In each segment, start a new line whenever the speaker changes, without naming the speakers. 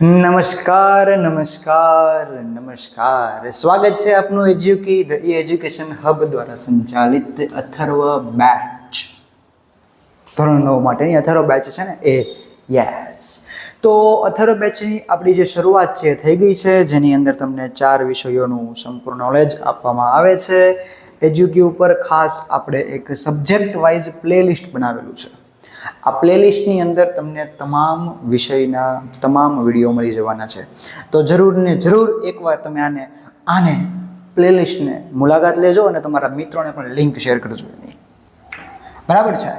નમસ્કાર નમસ્કાર નમસ્કાર સ્વાગત છે આપનું એજ્યુકેશન હબ દ્વારા સંચાલિત અથર્વ બેચ ધોરણ 9 માટેની અથર્વ બેચ છે ને એ યસ તો અથર્વ બેચની આપણી જે શરૂઆત છે થઈ ગઈ છે, જેની અંદર તમને 4 વિષયોનું સંપૂર્ણ નોલેજ આપવામાં આવે છે. એજ્યુક્યુ ઉપર ખાસ આપણે એક સબ્જેક્ટ વાઇઝ પ્લેલિસ્ટ બનાવેલું છે. આ પ્લેલિસ્ટની અંદર તમને તમામ વિષયના તમામ વિડીયો મળી જવાના છે. તો જરૂર ને જરૂર એકવાર તમે આને પ્લેલિસ્ટને મુલાકાત લેજો અને તમારા મિત્રોને પણ લિંક શેર કરજો એની. બરાબર છે.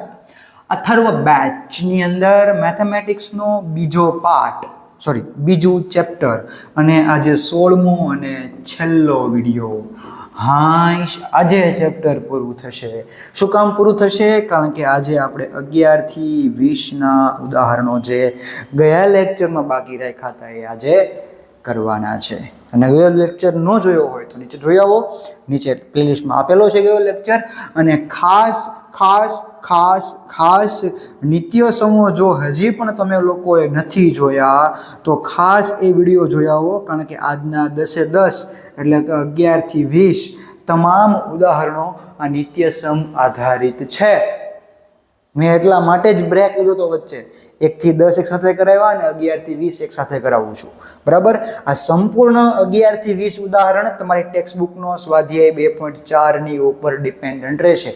અથર્વ બેચની અંદર મેથેમેટિક્સનો બીજું ચેપ્ટર અને આજે 16મો અને છેલ્લો વિડીયો. આજે ચેપ્ટર પૂરું થશે. શું કામ પૂરું થશે? કારણ કે આજે આપણે 11 થી 20ના ઉદાહરણો જે ગયા લેક્ચરમાં બાકી રાખ્યા હતા એ આજે કરવાના છે. અને ગયો લેક્ચર ન જોયો હોય તો નીચે જોઈ આવો, નીચે પ્લેલિસ્ટમાં આપેલો છે ગયો લેક્ચર. અને ખાસ નિત્ય સમૂહ જો હજી પણ તમે લોકોએ નથી જોયા તો ખાસ એ વિડીયો જોઈ આવો, કારણ કે આજના 10 એટલે કે 11 થી 20 તમામ ઉદાહરણો આ નિત્યસમ આધારિત છે. મેં એટલા માટે જ બ્રેક લીધો તો વચ્ચે 1 થી 10 એક સાથે કરાવ્યા અને 11 થી 20 એક સાથે કરાવું છું. બરાબર. આ સંપૂર્ણ 11 થી 20 ઉદાહરણ તમારી ટેક્સ્ટબુકનો સ્વાધ્યાય 2.4 ની ઉપર ડિપેન્ડન્ટ રહેશે.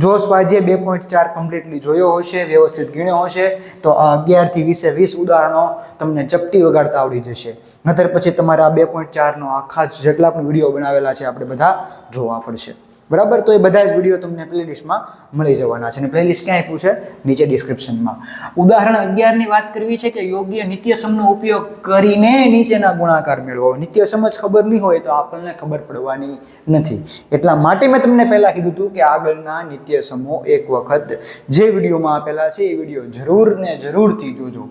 જો સ્વાધ્યાય 2.4 કમ્પ્લીટલી જોયો હશે, વ્યવસ્થિત ગણ્યો હશે, તો આ 11 થી 20 ઉદાહરણો તમને ચપટી વગાડતા આવડી જશે. નહીતર પછી તમારે આ 2.4 નો આખા જેટલા પણ વિડીયો બનાવેલા છે આપણે બધા જોવા પડશે. બરાબર. તો એ બધા જ વિડીયો તમને પ્લેલિસ્ટમાં મળી જવાના છે. અને પ્લેલિસ્ટ ક્યાં આપ્યું છે? નીચે ડિસ્ક્રિપ્શનમાં. ઉદાહરણ 11 ની વાત કરવી છે કે યોગ્ય નિત્યસમનો ઉપયોગ કરીને નીચેના ગુણાકાર મેળવો. નિત્યસમ જ ખબર નહીં હોય તો આપણને ખબર પડવાની નથી. એટલા માટે મેં તમને પહેલા કીધું હતું કે આગળના નિત્યસમો એક વખત જે વિડીયોમાં આપેલા છે એ વિડીયો જરૂર ને જરૂરથી જોજો.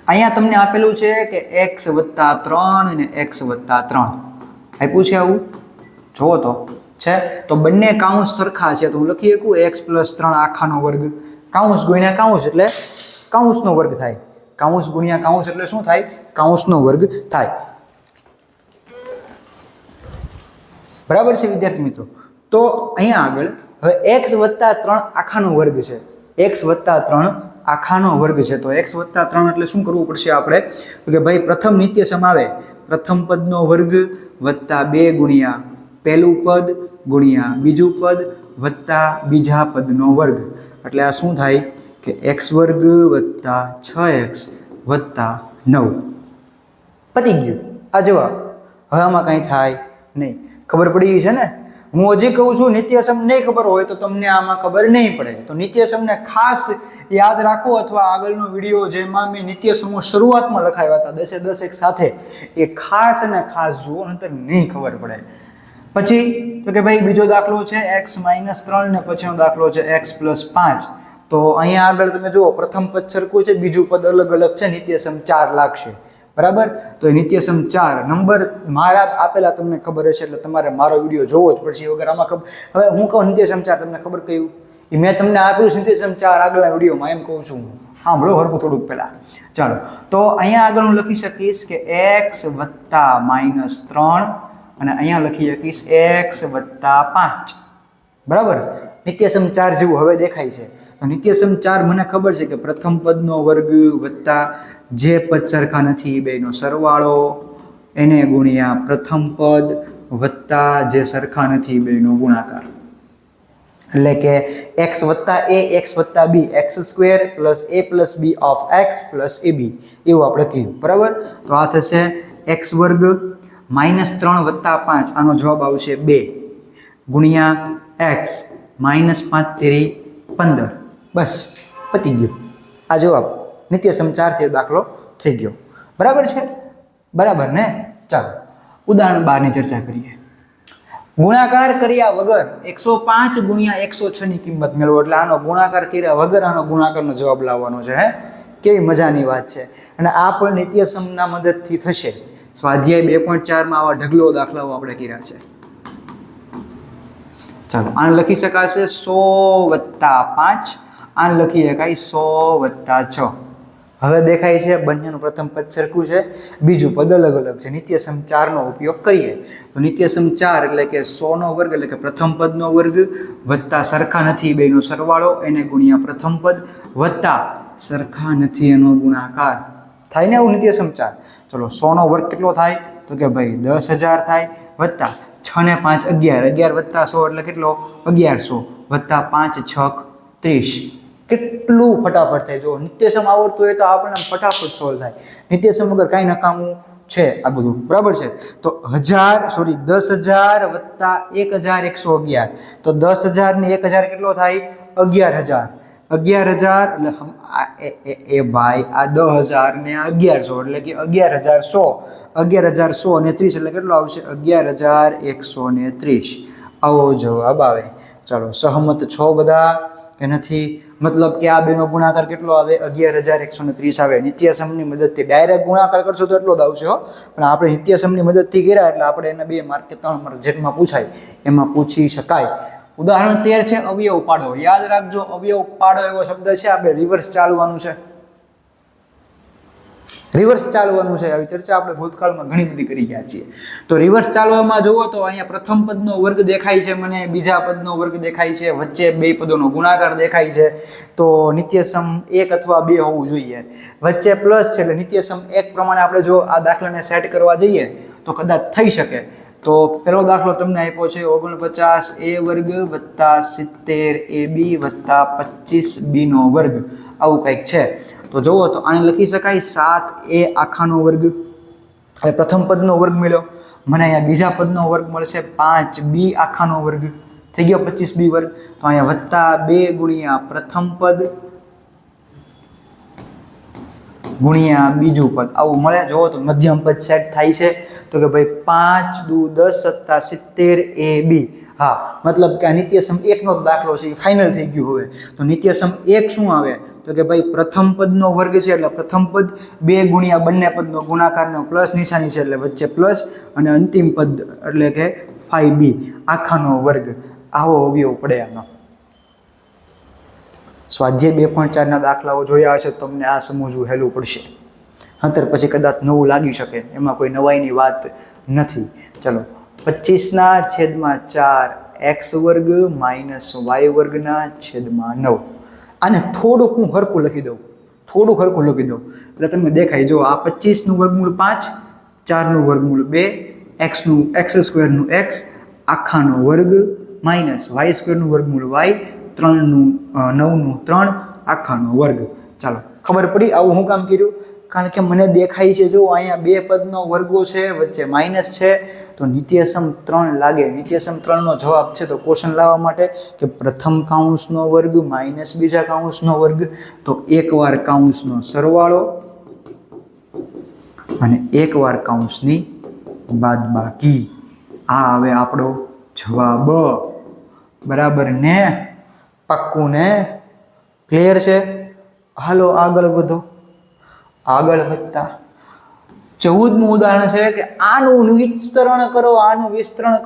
અહીંયા તમને આપેલું છે કે x + 3 અને x + 3 આપ્યું છે. આવું જોવો તો તો બંને કાઉન્સ સરખા છે તો હું લખી શકું x + 3 આખાનો વર્ગ. કાઉન્સ ગુણ્યા કાઉન્સ એટલે કાઉન્સનો વર્ગ થાય. કાઉન્સ ગુણ્યા કાઉન્સ એટલે શું થાય? કાઉન્સનો વર્ગ થાય. બરાબર છે વિદ્યાર્થી મિત્રો. તો અહીંયા આગળ હવે x + 3 આખાનો વર્ગ છે. x + 3 આખાનો વર્ગ છે. તો x + 3 એટલે શું કરવું પડશે આપણે? તો કે ભાઈ પ્રથમ નિત્યસમ આવે પ્રથમ પદનો વર્ગ વત્તા 2 ગુણ્યા પહેલું પદ ગુણ્યા બીજું પદ વત્તા બીજા પદનો વર્ગ. એટલે આ શું થાય કે x² + 6x + 9. પતી ગયું. આ જવાબ. હવે આમાં કંઈ થાય નહીં. ખબર પડી છે ને? હું હજી કહું છું નિત્યસમ નહીં ખબર હોય તો તમને આમાં ખબર નહીં પડે. તો નિત્યસમને ખાસ યાદ રાખો, અથવા આગળનો વિડીયો જેમાં મેં નિત્યસમો શરૂઆતમાં લખાવ્યા હતા 10 એક સાથે, એ ખાસ અને ખાસ જુઓ, નહીંતર નહીં ખબર પડે. પછી તો કે ભાઈ બીજો દાખલો છે x - 3 ને પછીનો દાખલો છે x + 5. તો અહીંયા આગળ તમે જુઓ પ્રથમ પદ સરખું છે, બીજું પદ અલગ અલગ છે, નિત્યસમ 4 લાગશે. બરાબર. તો એ નિત્યસમ 4 નંબર મારા આપેલા તમને ખબર હશે એટલે તમારે મારો વિડીયો જોવો જ પડશે. વગર આમાં ખબર. હવે હું કહું નિત્યસમ 4 તમને ખબર કયું? એ મેં તમને આપ્યું નિત્યસમ 4 આગળના વિડીયોમાં, એમ કહું છું. સાંભળો હરખું થોડુંક પહેલા. ચાલો. તો અહીંયા આગળ હું લખી શકીશ કે x + -3 અને અહીંયા લખી શકીશ x + 5. બરાબર. નિત્યસમ 4 જેવું હવે દેખાય છે. તો નિત્યસમ 4 મને ખબર છે કે પ્રથમ પદનો વર્ગ વત્તા જે પદ સરખા નથી બેનો સરવાળો એને ગુણ્યા પ્રથમ પદ વત્તા જે સરખા નથી બેનો ગુણાકાર. એટલે કે x + a x + b x² + a + b of x + ab એવું આપણે કીધું. બરાબર. તો આ થશે x² -3 + 5. આનો જવાબ આવશે 2 ગુણ્યા x -5 તેરી 15. બસ પતી ગયું. આ જવાબ નિત્યસમ 4 થી દાખલો થઈ ગયો. બરાબર છે? બરાબર ને? ચાલો ઉદાહરણ 12 ની ચર્ચા કરીએ. ગુણાકાર કર્યા વગર 105 ગુણ્યા 106 ની કિંમત મેળવો. એટલે આનો ગુણાકાર કર્યા વગર આનો ગુણાકારનો જવાબ લાવવાનો છે. કેવી મજાની વાત છે. અને આ પણ નિત્યસમના મદદથી થશે. સ્વાધ્યાય 2.4 માં આવા ઢગલો દાખલાઓ આપણે કર્યા છે. ચાલો આને લખી શકાશે 100 + 5. આને લખી શકાય 100 + 6. હવે દેખાય છે બંનેનું પ્રથમ પદ સરખું છે, બીજું પદ અલગ અલગ છે. નિત્યસમ 4નો ઉપયોગ કરીએ તો નિત્યસમ 4 એટલે કે 100નો વર્ગ એટલે કે પ્રથમ પદનો વર્ગ વત્તા સરખા નથી બેનો સરવાળો એને ગુણ્યા પ્રથમ પદ વત્તા સરખા નથી એનો ગુણાકાર થાય ને એવું નિત્યસમ 4. ચલો 100નો વર્ગ કેટલો થાય તો કે ભાઈ 10,000 થાય વત્તા 6 ને 5 11, 11 વત્તા 100 એટલે કેટલો 1100 વત્તા 5 6 30. કેટલું ફટાફટ થાય. જો નિત્યસમ આવડતું હોય તો આપણને ફટાફટ સોલ્વ થાય. નિત્યસમ વગર કાંઈ નકામું છે આ બધું, બરાબર છે. તો 10,000 વત્તા 1,111 તો 10,000 ને 1,000 કેટલો થાય 11,000. 11,000 એટલે એ ભાઈ આ 10,000 ને 1,100 એટલે કે 11,100. 11,100 અને 30 એટલે કેટલો આવશે 11,130. આવો જવાબ આવે. ચાલો સહમત છો બધા કે નથી? મતલબ કે આ બેનો ગુણાકાર કેટલો આવે 11,130 આવે. નિત્યસમની મદદથી ડાયરેક્ટ ગુણાકાર કરશો તો એટલો જ આવશે હો, પણ આપણે નિત્યસમની મદદથી કર્યા એટલે આપણે એને 2 માર્ક કે 3 માર્ક જેટમાં પૂછાય એમાં પૂછી શકાય. ઉદાહરણ 13 છે અવયવ પાડો. યાદ રાખજો અવયવ પાડો એવો શબ્દ છે, આપણે રિવર્સ ચાલવાનું છે. રિવર્સ ચાલવાનું છે. આવી ચર્ચા આપણે ભૂતકાળમાં ઘણી બધી કરી ગયા છીએ. તો રિવર્સ ચાલવામાં જુઓ તો અહીંયા પ્રથમ પદનો વર્ગ દેખાય છે મને, બીજા પદનો વર્ગ દેખાય છે, વચ્ચે 2 પદોનો ગુણાકાર દેખાય છે. તો નિત્યસમ 1 અથવા 2 હોવું જોઈએ. વચ્ચે પ્લસ છે એટલે નિત્યસમ 1 પ્રમાણે આપણે જો આ દાખલાને સેટ કરવા જઈએ તો કદાચ થઈ શકે. તો પહેલો દાખલો તમને આપ્યો છે 49a વર્ગ વત્તા 70ab વત્તા 25b નો વર્ગ, આવું કંઈક છે. તો જુઓ તો આને લખી શકાય 7a આખાનો વર્ગ, એ પ્રથમ પદનો વર્ગ મળ્યો. મને અહીંયા બીજા પદનો વર્ગ મળશે 5b આખાનો વર્ગ, થઈ ગયો 25b વર્ગ. તો અહીંયા વત્તા 2 ગુણ્યા પ્રથમ પદ ગુણ્યા બીજું પદ આવું મળે. જુઓ તો મધ્યમ પદ સેટ થાય છે. તો કે ભાઈ 5 દુ 10 વત્તા 70ab. હા, મતલબ કે આ નિત્યસમ 1નો દાખલો છે, ફાઇનલ થઈ ગયું. હવે તો નિત્યસમ 1 શું આવે તો કે ભાઈ પ્રથમ પદનો વર્ગ છે એટલે પ્રથમ પદ 2 ગુણ્યા બંને પદનો ગુણાકારનો પ્લસ નિશાની છે એટલે વચ્ચે પ્લસ અને અંતિમ પદ એટલે કે 5b આખાનો વર્ગ. આવો અવયવ પડે આનો. સ્વાધ્યાય 2.4ના દાખલાઓ જોયા હશે તો તમને આ સમજવું હેલું પડશે. અંતર પછી કદાચ નવું લાગી શકે, એમાં કોઈ નવાઈની વાત નથી. ચલો 25/4 x વર્ગ માઇનસ y વર્ગના છેદમાં 9. આને થોડુંક હું હરખું લખી દઉં, એટલે તમને દેખાય. જો આ 25નું વર્ગમૂળ 5, 4નું વર્ગમૂળ 2, x2નું x આખાનો વર્ગ માઇનસ y2નું વર્ગમૂળ y, 9નું 3 આખાનો વર્ગ. ચાલો ખબર પડી આવું હું કામ કર્યું? કારણ કે મને દેખાય છે જો અહીંયા 2 પદનો વર્ગો છે, વચ્ચે માઇનસ છે, તો નિત્યસમ 3 લાગે. નિત્યસમ 3નો જવાબ છે તો ક્વેશ્ચન લાવવા માટે કે પ્રથમ કાઉન્સનો વર્ગ માઇનસ બીજા કાઉન્સનો વર્ગ, તો એકવાર કાઉન્સનો સરવાળો અને એકવાર કાઉન્સની બાદબાકી. આ આવે આપણો જવાબ. બરાબર ને? પાક્કું ને? ક્લિયર છે? હાલો આગળ વધો. આગળ વધતા 14મું ઉદાહરણ છે કે આનું વિસ્તરણ કરો, આનું વિસ્તરણ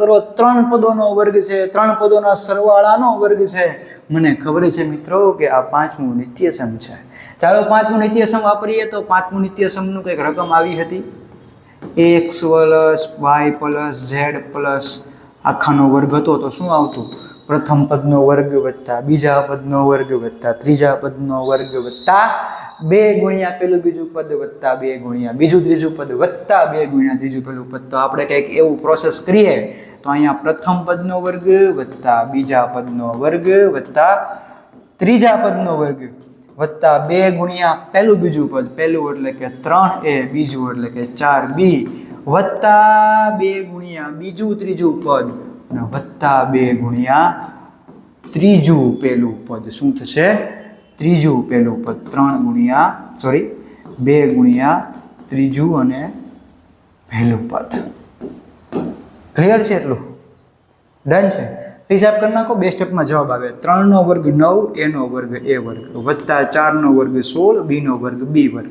કરો. 3 પદોનો વર્ગ છે, 3 પદોના સરવાળાનો વર્ગ છે. મને ખબર છે મિત્રો કે આ 5મું નિત્યસમ છે. ચાલો 5મું નિત્યસમ વાપરીએ. તો 5મું નિત્યસમનું કંઈક રકમ આવી હતી x + y + z + આખાનો વર્ગ હતો. તો શું આવતું? પ્રથમ પદનો વર્ગ વત્તા બીજા પદનો વર્ગ વત્તા ત્રીજા પદનો વર્ગ વત્તા 2 ગુણ્યા પેલું બીજું પદ વત્તા 2 ગુણ્યા બીજું ત્રીજું પદ વત્તા 2 ગુણ્યા ત્રીજું પેલું પદ. તો આપણે કંઈક એવું પ્રોસેસ કરીએ તો અહીંયા પ્રથમ પદનો વર્ગ વત્તા બીજા પદનો વર્ગ વત્તા ત્રીજા પદનો વર્ગ વત્તા 2 ગુણ્યા પેલું બીજું પદ, પેલું એટલે કે 3a, બીજું એટલે કે 4b વત્તા 2 ગુણ્યા બીજું ત્રીજું પદ અને વત્તા 2 ગુણ્યા ત્રીજું પેલું પદ. શું થશે? ત્રીજું પેલું પદ. 2 ગુણ્યા ત્રીજું અને પહેલું પદ. ક્લિયર છે? એટલું ડન છે? હિસાબ કરી નાખો. 2 સ્ટેપમાં જવાબ આવે. 3નો વર્ગ 9, a નો વર્ગ a વર્ગ વત્તા 4નો વર્ગ 16, b નો વર્ગ b વર્ગ,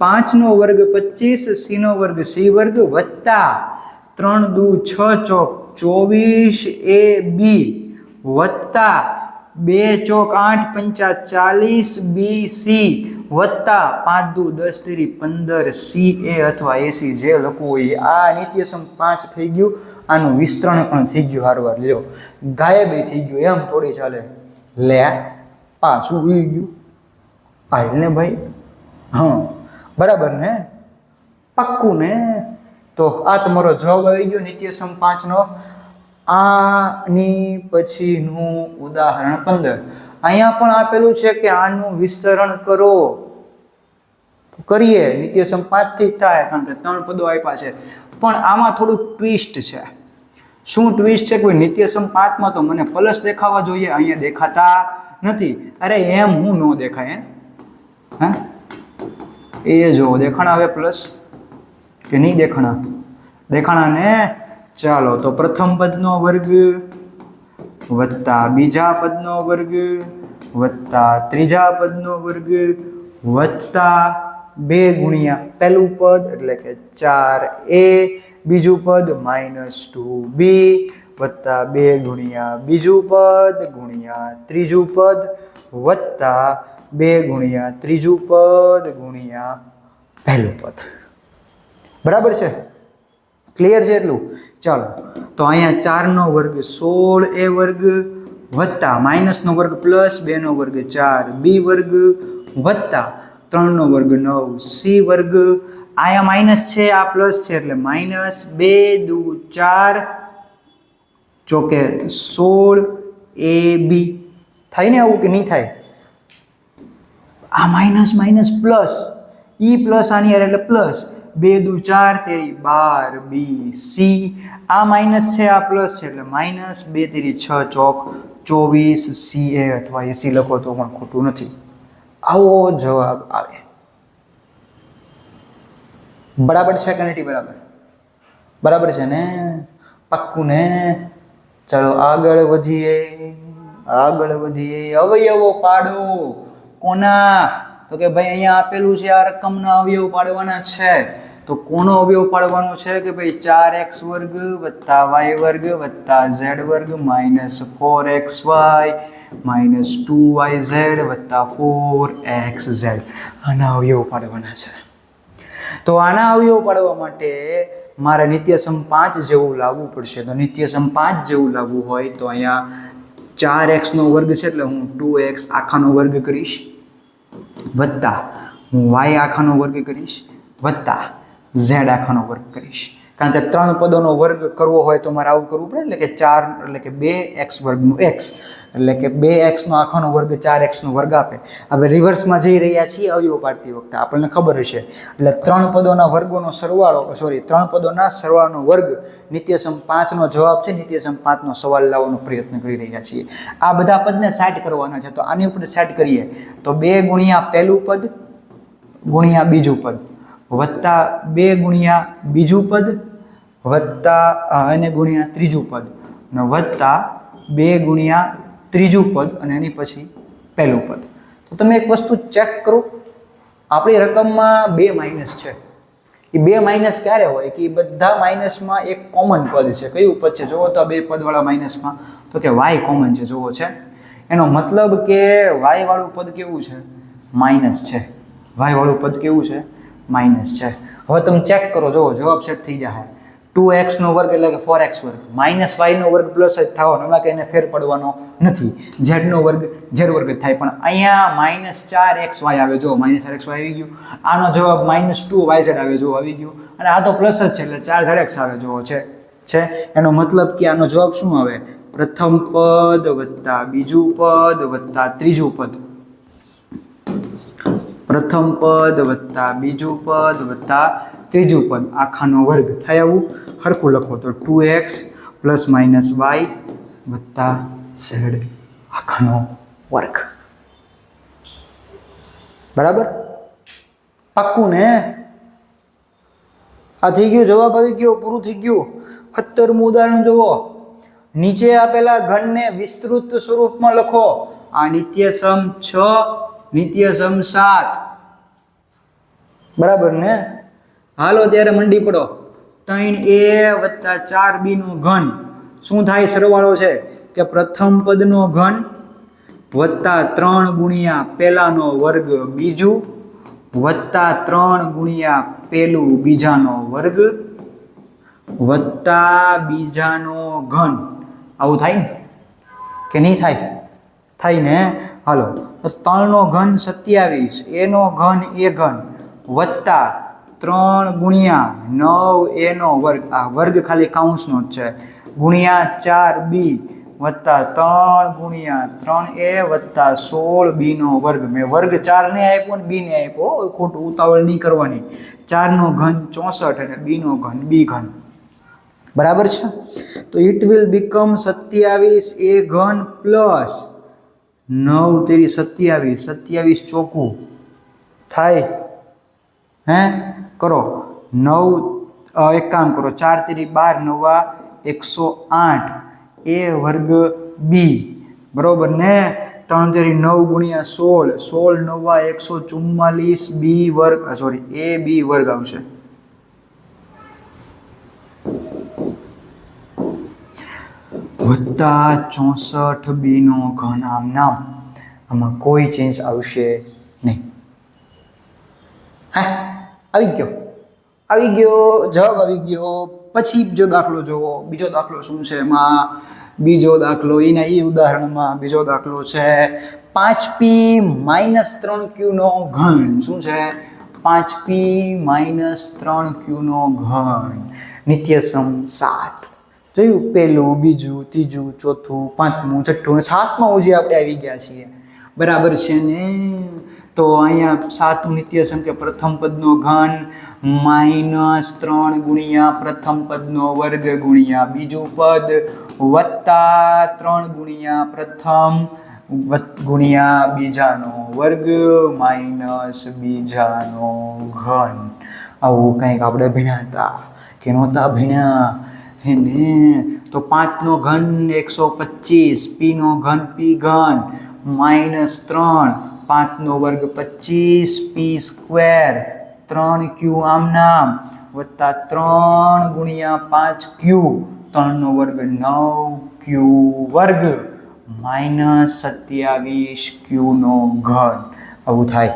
5નો વર્ગ 25, c નો વર્ગ c વર્ગ વત્તા 3 દુ 6 ચોક 24ab વત્તા 2 ચોક 8 પંચા 40bc વત્તા 5 દુ 10 તેરી 15 CA અથવા AC જે લખવું હોય આ નિત્યસમ 5 થઈ ગયું, આનું વિસ્તરણ પણ થઈ ગયું હારવાર. લ્યો ગાયબ થઈ ગયું, એમ થોડી ચાલે. લે પાછું ઉઈ ગયું આયલ ને ભાઈ. હા બરાબર ને, પાક્કું ને. તો આ તમારો જવાબ આવી ગયો નિત્યસમ 5 નો. આની પછીનું ઉદાહરણ 15. અહીંયા પણ આપેલું છે કે આનું વિસ્તરણ કરો. કરીએ, નિત્યસમ 5 થી થાય કારણ કે 3 પદો આપ્યા છે. પણ આમાં થોડું ટ્વિસ્ટ છે. શું ટ્વિસ્ટ છે? કોઈ નિત્યસમ 5 માં તો મને પ્લસ દેખાવા જોઈએ, અહીંયા દેખાતા નથી. અરે એમ હું ન દેખાય હે? એ જો દેખાણા હવે પ્લસ કે નહીં દેખાણા? દેખાણા ને. ચાલો તો પ્રથમ પદનો વર્ગ વત્તા બીજા પદનો વર્ગ વત્તા ત્રીજા પદનો વર્ગ વત્તા 2 ગુણ્યા પહેલું પદ એટલે કે 4a, બીજું પદ -2b વત્તા 2 ગુણ્યા બીજું પદ ગુણ્યા ત્રીજું પદ વત્તા 2 ગુણ્યા ત્રીજું પદ ગુણ્યા પહેલું પદ. બરાબર છે? ક્લિયર છે એટલું? ચાલો તો અહીંયા 4 નો વર્ગ 16a વર્ગ વત્તા માઇનસ નો વર્ગ પ્લસ 2 નો વર્ગ 4b વર્ગ વત્તા 3 નો વર્ગ 9c વર્ગ. અહીંયા માઇનસ છે, આ પ્લસ છે એટલે -2 દુ 4 ચોકે 16ab થાય ને આવું કે નહીં થાય? આ માઇનસ માઇનસ પ્લસ, ઈ પ્લસ આની યાર એટલે પ્લસ 2 દુ 4 તેરી 12bc. આ માઇનસ છે, આ પ્લસ છે એટલે -2 તેરી 6 ચોક 24ca અથવા AC લખો તો પણ ખોટું નથી. આવો જવાબ આવે. બરાબર છે કે નથી બરાબર? બરાબર છે ને? પાક્કું ને? ચાલો આગળ વધીએ. અવયવો પાડો. કોના? તો કે ભાઈ અહીંયા આપેલું છે આ રકમના અવયવ પાડવાના છે. તો કોનો અવયવ પાડવાનો છે? કે ભાઈ 4x વર્ગ વત્તા y વર્ગ વત્તા z વર્ગ -4xy -2yz વત્તા 4xz. આના અવયવ પાડવાના છે. તો આના અવયવ પાડવા માટે મારે નિત્યસમ 5 જેવું લાવવું પડશે. તો નિત્યસમ 5 જેવું લાવવું હોય તો અહીંયા 4x નો વર્ગ છે એટલે હું 2x આખાનો વર્ગ કરીશ વત્તા હું y આખાનો વર્ગ કરીશ વત્તા z આખાનો વર્ગ કરીશ. કારણ કે 3 પદોનો વર્ગ કરવો હોય તો મારે આવું કરવું પડે. એટલે કે 4 એટલે કે 2x વર્ગનું x એટલે કે 2x નો આખાનો વર્ગ 4x નો વર્ગ આપે. હવે રિવર્સમાં જઈ રહ્યા છીએ અવયવ પાડતી વખતે આપણને ખબર હશે. એટલે 3 પદોના વર્ગોનો સરવાળો 3 પદોના સરવાળાનો વર્ગ નિત્યસમ 5 નો જવાબ છે. નિત્યસમ 5 નો સવાલ લાવવાનો પ્રયત્ન કરી રહ્યા છીએ. આ બધા પદને સેટ કરવાના છે. તો આની ઉપર સેટ કરીએ તો 2 ગુણ્યા પહેલું પદ ગુણ્યા બીજું પદ વત્તા 2 ગુણ્યા બીજું પદ વત્તા અને ગુણ્યા ત્રીજું પદ અને વત્તા 2 ગુણ્યા ત્રીજું પદ અને એની પછી પહેલું પદ. તો તમે એક વસ્તુ ચેક કરો. આપણી રકમમાં 2 માઇનસ છે. એ 2 માઇનસ ક્યારે હોય? કે બધા માઇનસમાં એક કોમન પદ છે. કયું પદ છે? જોવો તો 2 પદવાળા માઇનસમાં તો કે y કોમન છે. જોવો છે એનો મતલબ કે y વાળું પદ કેવું છે? માઇનસ છે. y વાળું પદ કેવું છે? માઇનસ છે. હવે તમે ચેક કરો, જોવો જવાબ સેટ થઈ જાય. 2x નો વર્ગ એટલે કે 4x વર્ગ -y નો વર્ગ પ્લસ જ થવાનો, એમાં કે એને ફેર પડવાનો નથી. z નો વર્ગ z વર્ગ જ થાય. પણ અહીંયા -4xy આવે. જો -4xy આવી ગયું. આનો જવાબ -2yz આવે. જો આવી ગયું. અને આ તો પ્લસ જ છે એટલે 4zx આવે. જો છે એનો મતલબ કે આનો જવાબ શું આવે? પ્રથમ પદ વત્તા બીજું પદ વત્તા ત્રીજું પદ. પ્રથમ પદ વત્તા બીજું પદ વત્તા ત્રીજું પદ આખાનો વર્ગ થાય. આવું હરખું લખો તો 2x ± y વત્તા z આખાનો વર્ગ. બરાબર? પાક્કું ને? આ થઈ ગયું, જવાબ આવી ગયો, પૂરું થઈ ગયું. 17મું ઉદાહરણ જુઓ. નીચે આપેલા ઘનને વિસ્તૃત સ્વરૂપમાં લખો. આ નિત્યસમ 6 નિત્યસમ 7. બરાબર ને? હાલો ત્યારે મંડી પડો. 3a વત્તા 4b નો ઘન શું થાય? સરવાળો છે કે પ્રથમ પદનો ઘન વત્તા 3 ગુણ્યા પહેલાનો વર્ગ બીજું વત્તા 3 ગુણ્યા પેલું બીજાનો વર્ગ વત્તા બીજાનો ઘન. આવું થાય ને કે નહીં થાય? થાય ને. હાલો, તો 3 નો ઘન 27, એનો ઘન એ ઘન વત્તા 3 ગુણ્યા 9 એનો વર્ગ, આ વર્ગ ખાલી કાઉન્સનો જ છે, ગુણ્યા 4b વત્તા 3 ગુણ્યા 3a વત્તા 16b નો વર્ગ. મેં વર્ગ 4 ને આપ્યો ને b ને આપ્યો, ખોટું ઉતાવળ નહીં કરવાની. 4 નો ઘન 64 અને b નો ઘન b ઘન. બરાબર છે? તો ઇટ વિલ બીકમ 27 a ઘન પ્લસ 9 તેરી 27, 27 ચોખ્ખું થાય. હે કરો 9, એક કામ કરો, 4 તેરી 12, 9 108 a વર્ગ b, બરોબર ને. 3 તેરી 9 ગુણ્યા 16, 16 9 144 b વર્ગ, સોરી a b વર્ગ આવશે. વત્તા 64 b નો ઘન. આમ નામ આમાં કોઈ ચેન્જ આવશે નહીં. હા, આવી ગયો જવાબ આવી ગયો. પછી બીજો દાખલો જોવો. બીજો દાખલો શું છે એમાં? બીજો દાખલો એના એ ઉદાહરણમાં બીજો દાખલો છે 5p - 3q નો ઘન. શું છે? 5p - 3q નો ઘન. નિત્યસમ 7. જોયું? પહેલું, બીજું, ત્રીજું, ચોથું, પાંચમું, છઠ્ઠું અને સાતમું હજી આપણે આવી ગયા છીએ. બરાબર છે ને? તો અહીંયા સાતમું નિત્યસમ કે પ્રથમ પદનો ઘન -3 ગુણ્યા પ્રથમ પદનો વર્ગ ગુણ્યા બીજું પદ વત્તા 3 ગુણ્યા પ્રથમ ગુણ્યા બીજાનો વર્ગ માઇનસ બીજાનો ઘન. આવું કંઈક આપણે ભણ્યા હતા કે નહોતા ભણ્યા? હેને? તો 5 નો ઘન 125, p નો ઘન p ઘન -3, 5 નો વર્ગ 25 p સ્ક્વેર 3q આમ નામ વત્તા 3 ગુણ્યા 5q 3 નો વર્ગ 9q વર્ગ -27q નો ઘન. આવું થાય.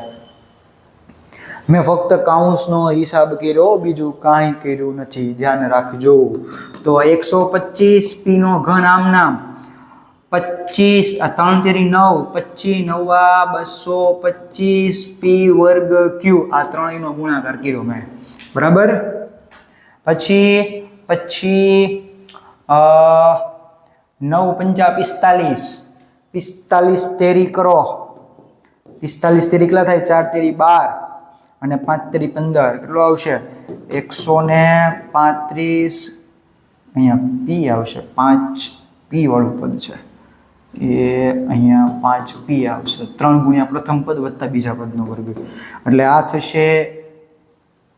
મેં ફક્ત કાઉન્સનો હિસાબ કર્યો, બીજું કાંઈ કર્યું નથી, ધ્યાન રાખજો. તો 125 p નો ઘન આમ નામ 25, આ 3 તેરી 9, 25 9 225 p વર્ગ q, આ ત્રણેયનો ગુણાકાર કર્યો મેં. બરાબર? પછી 9 પંચા 45, 45 તેરી કરો, 45 તેરી કેટલા થાય? 4 તેરી 12 અને 5 તેરી 15, કેટલો આવશે? 135. અહીંયા p આવશે, 5p વાળું પદ છે એ અહીંયા 5p આવશે. 3 ગુણ્યા પ્રથમ પદ વત્તા બીજા પદનો વર્ગ, એટલે આ થશે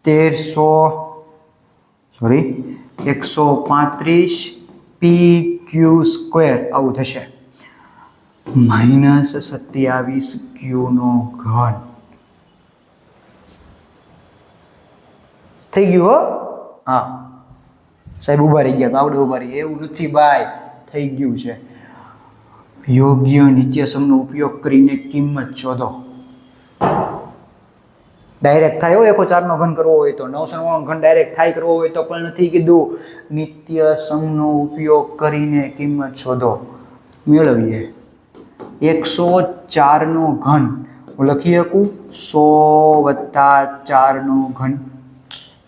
135 pq સ્ક્વેર. આવું થશે -27q નો ઘન. થઈ ગયું? હો હા સાહેબ ઉભા રહી ગયા તો આપણે ઉભા રહીએ એવું નથી ભાઈ, થઈ ગયું છે. યોગ્ય નિત્યસમનો ઉપયોગ કરીને કિંમત શોધો. ડાયરેક્ટ થાય હો. 104 નો ઘન કરવો હોય તો, 999 નો ઘન ડાયરેક્ટ થાય કરવો હોય તો પણ નથી કીધું. નિત્યસમનો ઉપયોગ કરીને કિંમત શોધો. મેળવીએ 104 નો ઘન લખી શકું 100 + 4 નો ઘન.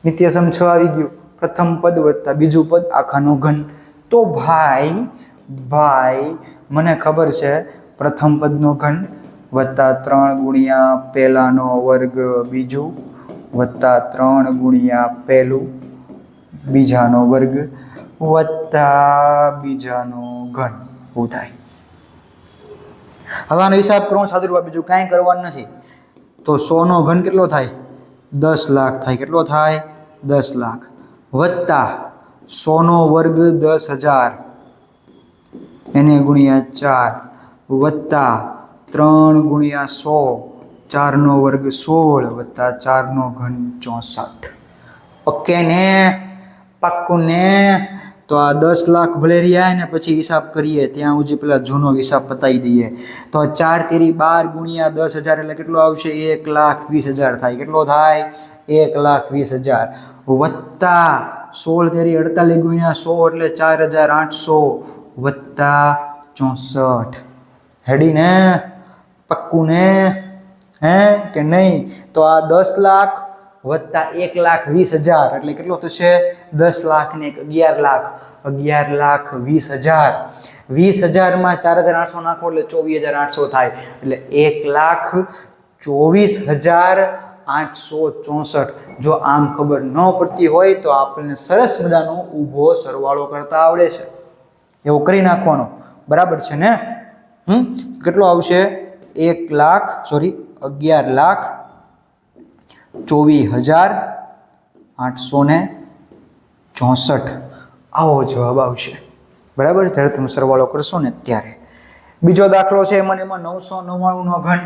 નિત્યસમ 6 આવી ગયું. પ્રથમ પદ વત્તા બીજું પદ આખાનો ઘન. તો ભાઈ મને ખબર છે પ્રથમ પદનો ઘન વત્તા 3 ગુણ્યા પહેલાનો વર્ગ બીજું વત્તા 3 ગુણ્યા પહેલું બીજાનો વર્ગ વત્તા બીજાનો ઘન. એવું થાય. હવે આનો હિસાબ કરવો સાદું, બીજું કાંઈ કરવાનું નથી. તો 100 નો ઘન કેટલો થાય? 10 લાખ થાય. કેટલો થાય? 10 લાખ વત્તા 100 નો વર્ગ 10,000 એને ગુણ્યા 4 વત્તા 3 ગુણ્યા 100, 4 નો વર્ગ 16 વત્તા 4 નો ઘન 64. ઓકે ને? પાક્કું ને? તો તો આ 10 લાખ ભલે રહ્યા ને પછી હિસાબ કરીએ ત્યાં સુધી પેલા જૂનો હિસાબ પતાવી દઈએ. તો 4 તેરી 12 ગુણ્યા 10,000 એટલે કેટલો આવશે? 1,20,000 થાય. કેટલો થાય? 1,20,000 વત્તા 16 તેરી 48 ગુણ્યા 100 એટલે 4,800 વત્તા 64. હેડી ને? પક્કું ને? હે કે નહીં? તો આ 10 લાખ વત્તા 1,20,000 એટલે કેટલો થશે? 10 લાખ ને 11 લાખ, 11,20,000. 20,000 માં 4,800 નાખો એટલે 24,800 થાય. એટલે 1,24,864. જો આમ ખબર ન પડતી હોય તો આપણને સરસ મજાનો ઊભો સરવાળો કરતા આવડે છે. એવો કરી નાખવાનો. બરાબર છે ને? કેટલો આવશે? 11,24,864. આવો જવાબ આવશે. બરાબર? જ્યારે તમે સરવાળો કરશો ને ત્યારે. બીજો દાખલો છે એમાં 999 નો ઘન.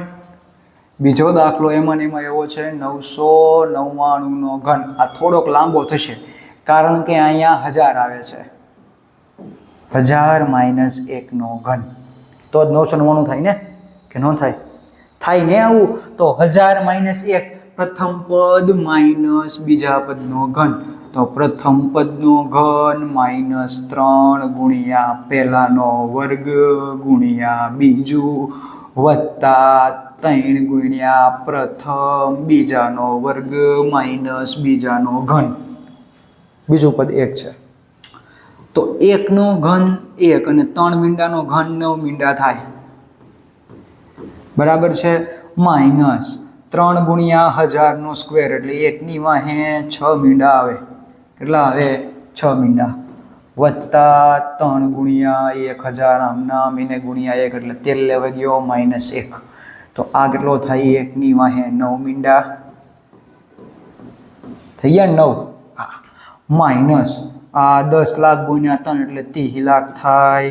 બીજો દાખલો એમાં એવો છે 999 નો ઘન. આ થોડોક લાંબો થશે કારણ કે અહીંયા 1000 આવે છે. 1000 - 1 નો ઘન તો જ 999 થાય ને? કે ન થાય? થાય ને આવું? તો 1000 - 1 પ્રથમ પદ માઇનસ બીજા પદનો ઘન. તો પ્રથમ પદનો ઘન -3 ગુણ્યા પહેલાનો વર્ગ ગુણ્યા બીજું વત્તા 3 ગુણ્યા પ્રથમ બીજાનો વર્ગ માઇનસ બીજાનો ઘન. બીજું પદ 1 છે. તો 1 નો ઘન 1 અને 3 મીંડાનો ઘન 9 મીંડા થાય. બરાબર છે? માઇનસ 3 ગુણ્યા 1000 નો સ્ક્વેર એટલે 1 ની વાહે 6 મીંડા આવે. કેટલા આવે? 6 મીંડા વત્તા 3 ગુણ્યા 1000 આમના મીને ગુણ્યા 1 એટલે 13 લેવા ગયો -1. તો આ કેટલો થાય? 1 ની વાહે 9 મીંડા થઈ ગયા. 9 માઇનસ આ 10 લાખ ગુણ્યા 3 એટલે 30 લાખ થાય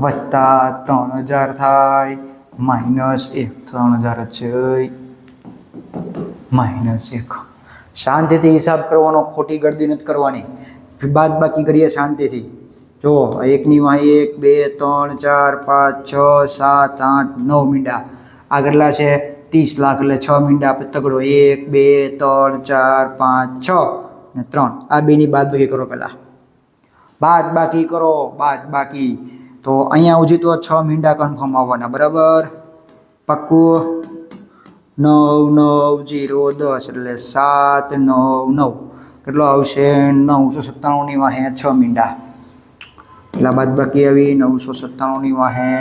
વત્તા 3000 થાય -1. 3000 છે -1. શાંતિથી હિસાબ કરવાનો, ખોટી ગળદી નથી કરવાની. બાદ બાકી કરીએ શાંતિથી. જો 1 ની વાહે 1 2 3 4 5 6 7 8 9 મીંડા. આ કેટલા છે? 30 લાખ એટલે 6 મીંડા તગડો. 1 2 3 4 5 6 ને 3. આ બેની બાદ બાકી કરો. પહેલા બાદ બાકી કરો. બાદ બાકી તો અહીંયા સુધી તો 6 મીંડા કન્ફર્મ આવવાના. બરાબર? પક્કું? 9 9 0 10 એટલે 7 9 9 કેટલો આવશે? 997 ની વાહે 6 મીંડા. એટલા બાદ બાકી આવી 997 ની વાહે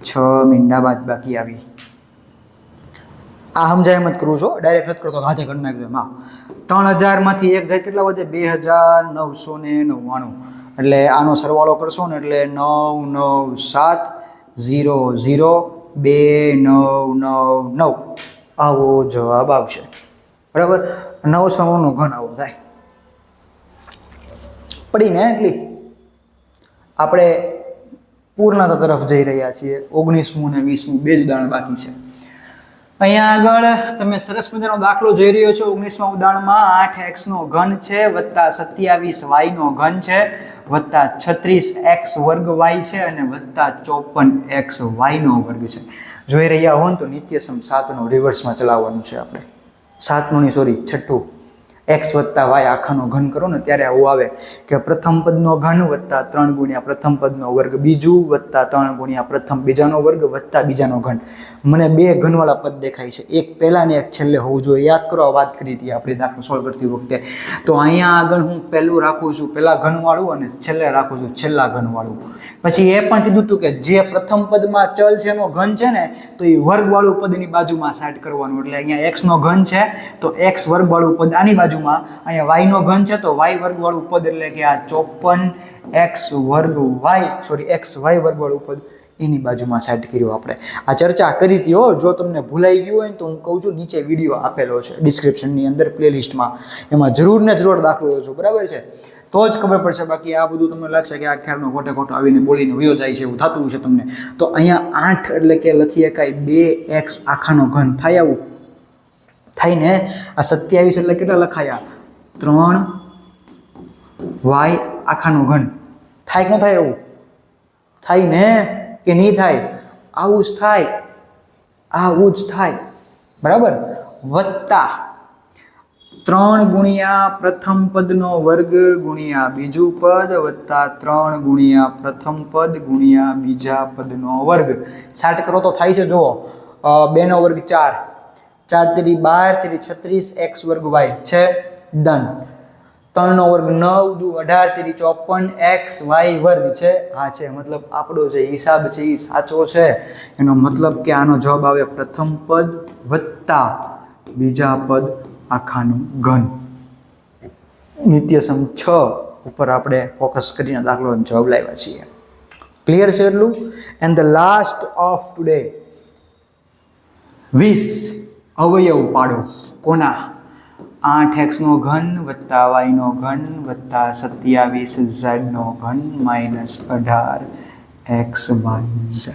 6 મીંડા બાદ બાકી આવી. આ સમજાય એમ જ કરું છો, ડાયરેક્ટ નથી કરતો. હાથે કરી નાખજો. હા, 3000 માંથી 1 જાય કેટલા વધે? 2999. એટલે આનો સરવાળો કરશો ને એટલે 997002999 આવો જવાબ આવશે. બરાબર? 900 નો ઘન આવો થાય. પડીને એટલી આપણે પૂર્ણતા તરફ જઈ રહ્યા છીએ. 19મું ને 20મું બે જ ઉદાહરણ બાકી છે. અહીંયા આગળ તમે સરસ મજાનો દાખલો જોઈ રહ્યો છો. 19મા ઉદાહરણમાં 8x નો ઘન છે વત્તા 27y નો ઘન છે વત્તા 36x વર્ગ y છે અને વત્તા 54xy નો વર્ગ છે. જોઈ રહ્યા હો ને તો નિત્યસમ 7 નો રિવર્સમાં ચલાવવાનું છે આપણે. 7નું નહીં, સોરી, 6ઠું. x વત્તા y આખાનો ઘન કરો ને ત્યારે આવું આવે કે પ્રથમ પદનો ઘન વત્તા 3 ગુણ્યા પ્રથમ પદનો વર્ગ બીજું વત્તા 3 ગુણ્યા પ્રથમ બીજાનો વર્ગ વત્તા બીજાનો ઘન. મને બે ઘનવાળા પદ દેખાય છે. એક પહેલા ને એક છેલ્લે હોવું જોઈએ. યાદ કરો, વાત કરી હતી આપણે દાખલો સોલ્વ કરતી વખતે. તો અહીંયા આગળ હું પહેલું રાખું છું પહેલા ઘનવાળું અને છેલ્લે રાખું છું છેલ્લા ઘનવાળું. પછી એ પણ કીધું હતું કે જે પ્રથમ પદમાં ચલ છે એનો ઘન છે ને તો એ વર્ગવાળું પદની બાજુમાં સેટ કરવાનું. એટલે અહીંયા x નો ઘન છે તો x વર્ગવાળું પદ આની બાજુ, અહીંયા y નો ઘન છે તો y વર્ગ વાળું પદ એટલે કે આ 54xy વર્ગ વાળું પદ એની બાજુમાં સેટ કર્યું. આપણે આ ચર્ચા કરી હતી. જો તમને ભૂલાઈ ગયું હોય તો હું કહું છું નીચે વિડીયો આપેલો છે ડિસ્ક્રિપ્શનની અંદર પ્લેલિસ્ટમાં, એમાં જરૂર ને જરૂર દાખલો જોજો. બરાબર છે? તો જ ખબર પડશે. બાકી આ બધું તમને લાગશે કે આ ખ્યાલનો ખોટે ખોટો આવીને બોલીને વયો જાય છે એવું થતું છે તમને. તો અહીંયા 8 એટલે કે લખી શકાય 2x આખાનો ઘન થાય. આવું થાય ને? આ 27 એટલે કેટલા લખાયા? 3y આખાનો ઘન થાય કે ન થાય? એવું થાય ને કે નહીં થાય? આવું જ થાય, આવું જ થાય, બરાબર. વત્તા 3 ગુણ્યા પ્રથમ પદનો વર્ગ ગુણ્યા બીજું પદ વત્તા 3 ગુણ્યા પ્રથમ પદ ગુણ્યા બીજા પદનો વર્ગ. સાટ કરો તો થાય છે. જુઓ, 2 નો વર્ગ 4, 4 તેરી 12, તેરી 36, x વર્ગ y છે, ડન. 3 નો વર્ગ 9 દુ 18, તેરી 54, x y વર્ગ છે. હા છે, મતલબ આપણો જે હિસાબ છે એ સાચો છે. એનો મતલબ કે આનો જવાબ આવે પ્રથમ પદ વત્તા બીજા પદ આખાનું ઘન. નિત્યસમ 6 ઉપર આપણે ફોકસ કરીને દાખલો જવાબ લાવ્યા છીએ. ક્લિયર છે એટલું? And the last of today, 20 અવયવ પાડો. કોના? 8x નો ઘન વત્તા y નો ઘન વત્તા 27z નો ઘન માઇનસ 18xyz.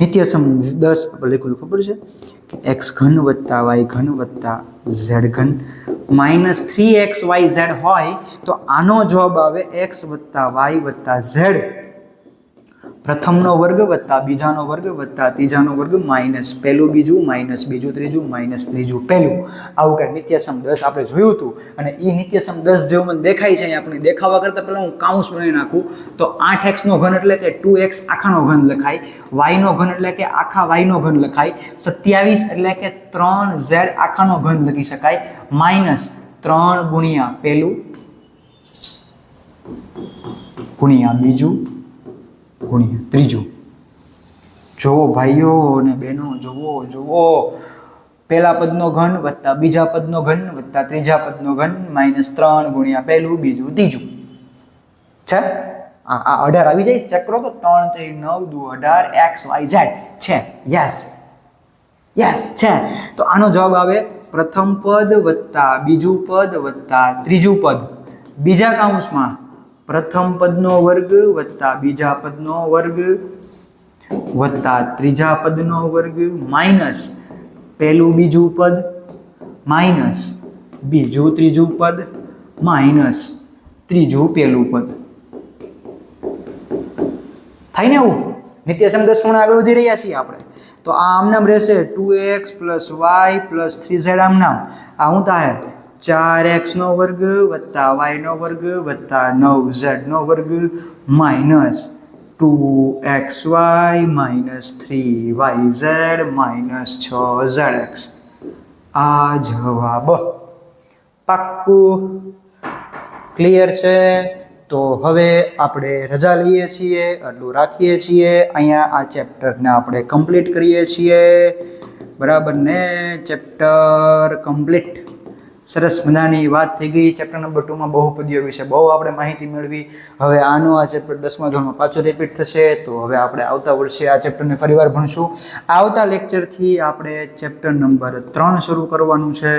નિત્યસમ 10 આપણે લખ્યું ખબર છે કે x ઘન વત્તા y ઘન વત્તા z ઘન માઇનસ 3xyz હોય તો આનો જવાબ આવે x વત્તા y વત્તા z પ્રથમનો વર્ગ વત્તા બીજાનો વર્ગ વત્તા ત્રીજાનો વર્ગ માઇનસ પહેલું બીજું માઇનસ બીજું ત્રીજું માઇનસ ત્રીજું પહેલું. આવું કંઈ નિત્યસમ 10 આપણે જોયું હતું. અને એ નિત્યસમ 10 જેવું મને દેખાય છે અહીંયા, આપણે દેખાવા કરતાં પહેલાં હું કાઉન્સ બનાવી નાખું તો 8x નો ઘન એટલે કે 2x આખાનો ઘન લખાય, y નો ઘન એટલે કે આખા y નો ઘન લખાય, 27 એટલે કે 3z આખાનો ઘન લખી શકાય, માઇનસ 3 ગુણ્યા પહેલું ગુણ્યા બીજું ગુણ્યા ત્રીજું. જોવો ભાઈઓ અને બહેનો, જોવો પહેલા પદનો ઘન વત્તા બીજા પદનો ઘન વત્તા ત્રીજા પદનો ઘન માઇનસ 3 ગુણ્યા પહેલું બીજું ત્રીજું છે. આ 18 આવી જાય, ચેક કરો તો 3 3 9 દુ 18 x y z છે. યસ છે. તો આનો જવાબ આવે પ્રથમ પદ વત્તા બીજું પદ વત્તા ત્રીજું પદ બીજા કાઉન્સમાં પ્રથમ પદનો વર્ગ વત્તા બીજા પદનો વર્ગ વત્તા ત્રીજા પદનો વર્ગ માઇનસ પહેલું બીજું પદ માઇનસ બીજું ત્રીજું પદ માઇનસ ત્રીજું પહેલું પદ. થાય ને એવું? નિત્યસમ 10 પ્રમાણે આગળ વધી રહ્યા છીએ આપણે. તો આ આમનામ રહેશે 2x + y + 3z આમનામ. આ શું થાય? 4x નો વર્ગ વત્તા y નો વર્ગ વત્તા 9z નો વર્ગ minus 2xy minus 3yz minus 6zx. આ જવાબ પાક્કું ક્લિયર છે? તો હવે આપણે રજા લઈએ છીએ, આટલું રાખીએ છીએ. અહીંયા આ ચેપ્ટરને આપણે કમ્પ્લીટ કરીએ છીએ, બરાબર ને? Chapter complete. સરસ મજાની વાત થઈ ગઈ. ચેપ્ટર નંબર 2માં બહુપદીઓ વિશે બહુ આપણે માહિતી મેળવી. હવે આનો આ ચેપ્ટર 10મા ધોરણમાં પાછું રિપીટ થશે. તો હવે આપણે આવતા વર્ષે આ ચેપ્ટરને ફરીવાર ભણશું. આવતા લેક્ચરથી આપણે ચેપ્ટર નંબર 3 શરૂ કરવાનું છે.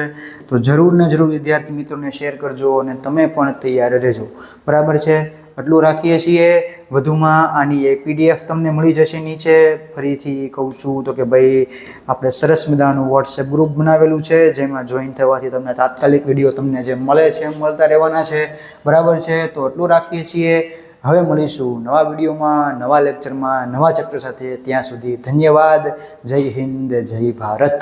તો જરૂર ને જરૂર વિદ્યાર્થી મિત્રોને શેર કરજો અને તમે પણ તૈયાર રહેજો, બરાબર છે? આટલું રાખીએ છીએ. વધુમાં આની એક PDF તમને મળી જશે નીચે. ફરીથી કહું છું તો કે ભાઈ આપણે સરસ મજાનું WhatsApp ગ્રુપ બનાવેલું છે, જેમાં જોઈન થવાથી તમને તાત્કાલિક વિડીયો તમને જે મળે છે મળતા રહેવાના છે, બરાબર છે? તો આટલું રાખીએ છીએ. હવે મળીશું નવા વિડીયોમાં, નવા લેક્ચરમાં, નવા ચેપ્ટર સાથે. ત્યાં સુધી ધન્યવાદ. જય હિન્દ, જય ભારત.